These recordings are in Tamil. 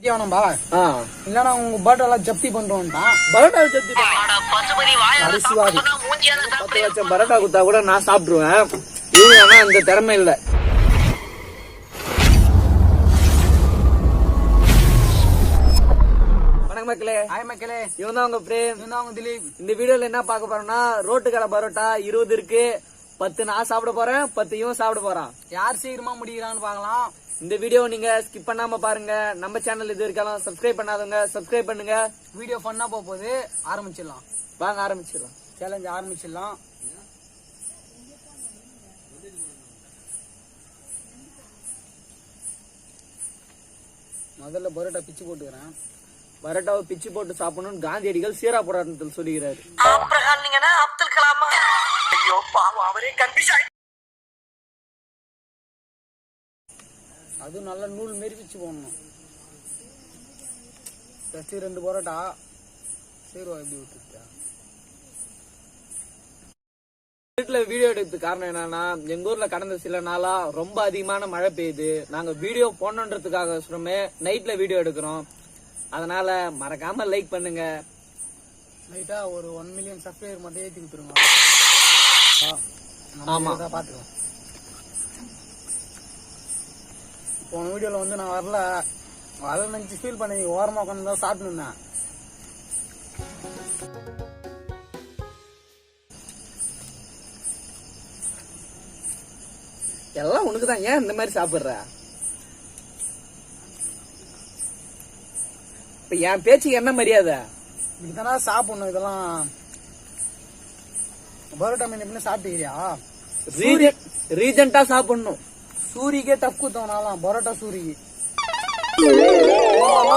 இல்லனா உங்க பரோட்டா ஜப்தி பண்றோம்டா. பரோட்டா ஜப்தி அரிசிவாதி 10 லட்சம் பரோட்டா குத்தா கூட நான் சாப்பிடுவேன். இவங்க அந்த திறமை இல்ல. வணக்கம் மக்களே. ஹாய் மக்களே. இவன் தான் உங்க பிரேம், இவன் தான் உங்க திலீப். இந்த வீடியோல என்ன பார்க்க போறோம்னா, ரோட்டு கடை பரோட்டா 20 இருக்கு. 10 நான் சாப்பிட போறேன், 10 இவன் சாப்பிட போறான். யார் சீக்கிரமா முடிக்கிறான்னு பாக்கலாம். இந்த வீடியோ நீங்க ஸ்கிப் பண்ணாம பாருங்க. நம்ம சேனல் இது இருக்கலாம் சப்ஸ்கிரைப் பண்ணாதவங்க சப்ஸ்கிரைப் பண்ணுங்க. வீடியோ ஃபன்னா போகுது. ஆரம்பிச்சிடலாம் வாங்க, ஆரம்பிச்சிடலாம். சேலஞ்ச் ஆரம்பிச்சிடலாம். முதல்ல பரோட்டா பிச்சு போட்டுக்கிறேன். பரோட்டாவை பிச்சு போட்டு சாப்பிடணும்னு காந்தியடிகள் சீரா போராட்டத்தில் சொல்லுகிறாரு. அப்துல் கலாமா ஐயோ பாவம், அவரே கன்ஃபியூஸ். அது நல்ல நூல் மாரி பிச்சு போடணும். ஜஸ்ட் 2 பரோட்டா சீரோ எப்படி விட்டுட்டா. வீட்டுல வீடியோ எடுக்கிறதுக்கு காரணம் என்னன்னா, எங்க ஊர்ல கடந்த சில நாளா ரொம்ப அதிகமான மழை பெய்யுது. நாங்க வீடியோ போடணுன்றதுக்காக சொல்லுமே நைட்ல வீடியோ எடுக்கிறோம். அதனால மறக்காம லைக் பண்ணுங்க. லைட்டா ஒரு 1 மில்லியன் சப்ஸ்கிரைபர் மட்டும் ஏற்றி கொடுத்துருங்க. ஆமா பாத்துக்கலாம். போன வீடியோல வந்து நான் வரல, அதை நினைச்சு ஃபீல் பண்ணி ஓரமா உட்காந்து தான் சாப்பிட்டுருந்தேன். எல்லாம் உனக்குதான். ஏன் இந்த மாதிரி சாப்பிடுற? இப்ப என் பேச்சுக்கு என்ன மரியாதை? இதெல்லாம் சாப்பிடணும். இதெல்லாம் பரோட்டா மீன் எப்படி சாப்பிட்டுக்கிறியா? ரீஜெண்டா சாப்பிடணும். சூரிக்கே டஃப் குத்தவனாலாம் பரோட்டா சூரிக்கு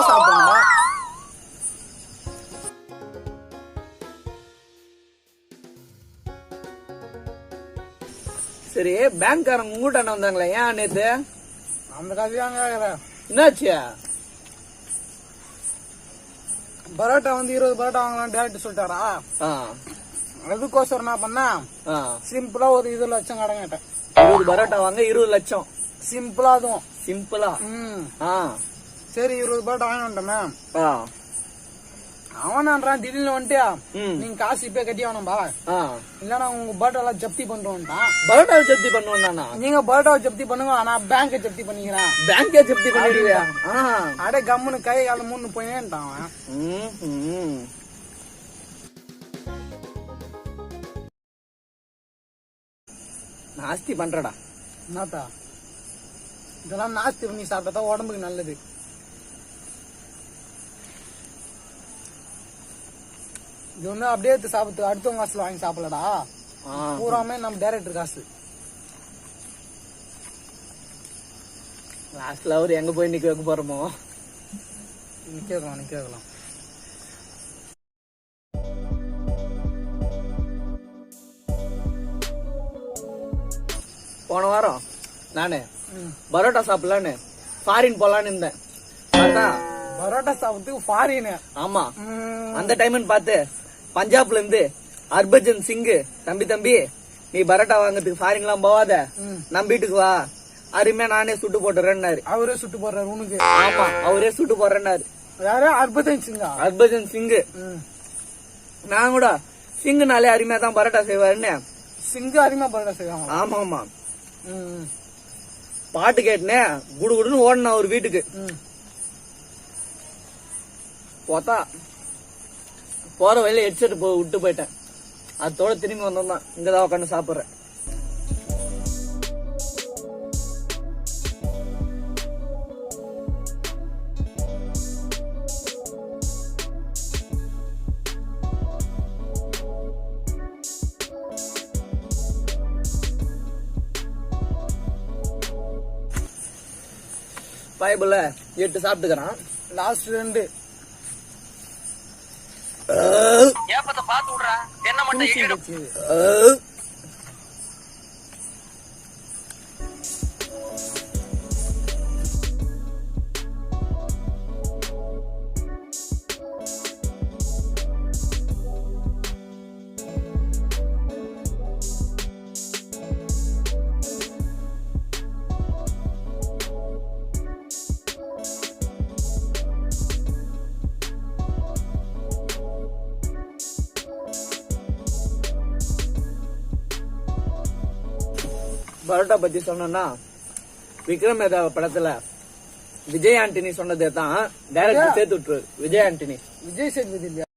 சாப்பிடணும். சரி, பேங்க்காரங்க உங்ககிட்ட வந்தாங்களே, ஏன் நேத்து? அந்த கதையாங்க என்னாச்சு? பரோட்டா வந்து 20 பரோட்டா வாங்கலாம் டேரக்ட் சொல்லிட்டாரா. அதுக்கோசரம் என்ன பண்ணா, சிம்பிளா ஒரு 20 லட்சம் கடன் கேட்டேன். 20 பரோட்டா வாங்க 20 லட்சம். சிம்பிளா, அதுவும் சிம்பிளா. சரி 20 பரோட்டா வாங்கி வந்துட்டோமே. அவனான்றான் திடீர்னு வந்துட்டியா, நீங்க காசு இப்ப கட்டி வேணும்பா, இல்லன்னா உங்க பரோட்டா ஜப்தி பண்றோம்ட்டான். பரோட்டாவை ஜப்தி பண்ணுவோம். நீங்க பரோட்டாவை ஜப்தி பண்ணுங்க, ஆனா பேங்க ஜப்தி பண்ணிக்கிறேன். பேங்கே ஜப்தி பண்ணிடுவியா? அடே கம்முன்னு கை கால 3 போயிட்டான் அவன். நாஸ்தி பண்றடா. என்னத்தா இதெல்லாம் நாஸ்தி பண்ணி சாப்பிட்டா உடம்புக்கு நல்லது. இது வந்து அப்படியே சாப்பிட்டு அடுத்தவங்க காசுல வாங்கி சாப்பிடலடா, பூராமே நம்ம டைரக்டர் காசு. லாஸ்ட்ல அவரு எங்க போய் நிக்க வைக்க போறோமோ. நிக்கலாம். போன வாரம் நானு பரோட்டா சாப்பிடலான்னு ஃபாரின் போலான்னு இருந்தேன். பரோட்டா சாப்பிட்டு ஃபாரின். ஆமா, அந்த டைம்னு பார்த்து பஞ்சாப்ல இருந்து ஹர்பஜன் சிங், தம்பி நீ பரோட்டா வாங்கறதுக்கு ஃபாரின் எல்லாம் போவாத, நம்ம வீட்டுக்கு வா, அருமையா நானே சுட்டு போட்டுறேன்னாரு. அவரே சுட்டு போடுறாரு உனக்கு? ஆமா, அவரே சுட்டு போடுறேன்னாரு. யாரு? ஹர்பஜன் சிங். ஹர்பஜன் சிங். நான் கூட சிங்குனாலே அருமையா தான் பரோட்டா செய்வாருன்னு. சிங்கு அருமையா பரோட்டா செய்வாங்க. ஆமா ஆமா. பாட்டு கேட்டுனே குடு குடுன்னு ஓடனா ஒரு வீட்டுக்கு. போத்தா போற வழியில ஹெட்செட் விட்டு போயிட்டேன். அதோட திரும்பி வந்தோம்தான் இங்கதான் உட்காந்து சாப்பிடுறேன். பைபிள்ல 8 சாப்பிட்டுக்கிறான். லாஸ்ட் 2 ஏப்பத்தை பாத்து விடுறா. என்ன மட்டும் பரோட்டா பத்தி சொன்னா விக்ரம் வேதா படத்துல விஜய் ஆண்டனி சொன்னதே தான் டைரக்டர் சேர்த்து விட்டுரு. விஜய் ஆண்டனி விஜய் சேதுபதி இல்லையா?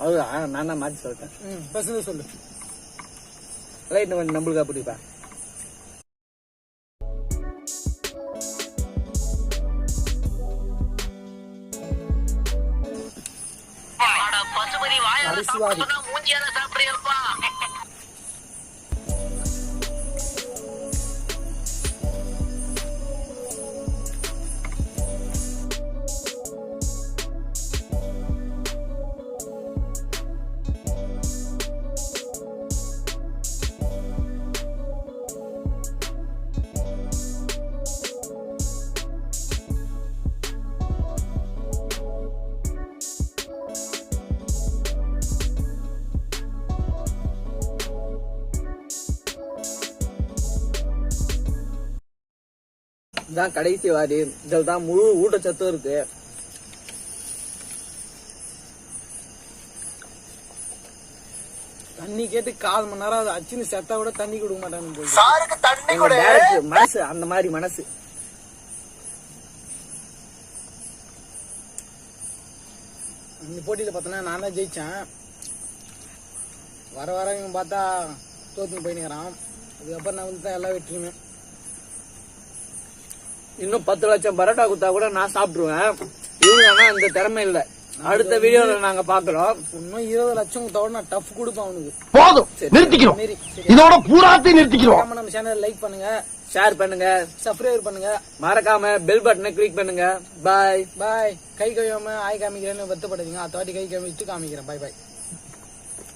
அதுதான் நான் தான் மாத்தி சொல்லிட்டேன். பசங்க சொல்லு. ரைட், நம்மளுக்கா பிடிப்பா. அரிசிவாரி இதான் கடைசி வாரி. இதுல தான் முழு ஊட்டச்சத்தும் இருக்கு. தண்ணி கேட்டு 1/4 மணி நேரம் அது அச்சுன்னு செத்தா கூட தண்ணி கொடுக்க மாட்டாங்க. மனசு அந்த மாதிரி மனசு. இந்த போட்டியில பார்த்தோன்னா நான் தான் ஜெயிச்சேன். வர வர இவன் பார்த்தா தோத்துன்னு போயினுக்கிறான். அதுக்கப்புறம் நான் வந்து தான் எல்லாம் வெற்றியுமே. இன்னும் 10 லட்சம் பரோட்டா குத்தா கூட நான் சாப்பிட்டுருவேன். இவங்க ஆனா இந்த திறமை இல்ல. அடுத்த வீடியோல நாங்க பாக்குறோம். இன்னும் 20 லட்சம் குத்தா நான் டஃப் கொடுப்பேன் அவனுக்கு. போதும், நிறுத்திக்கிறோம். இதோட பூராத்தையும் நிறுத்திக்கிறோம். நம்ம சேனல் லைக் பண்ணுங்க, ஷேர் பண்ணுங்க, சப்ஸ்கிரைப் பண்ணுங்க, மறக்காம பெல் பட்டனை கிளிக் பண்ணுங்க. பாய் பாய். கை கழுவாம ஆய் காமிக்கிறேன்னு வருத்தப்படாதீங்க. அத்தாட்டி கை கழுவிட்டு காமிக்கிறேன். பாய் பாய்.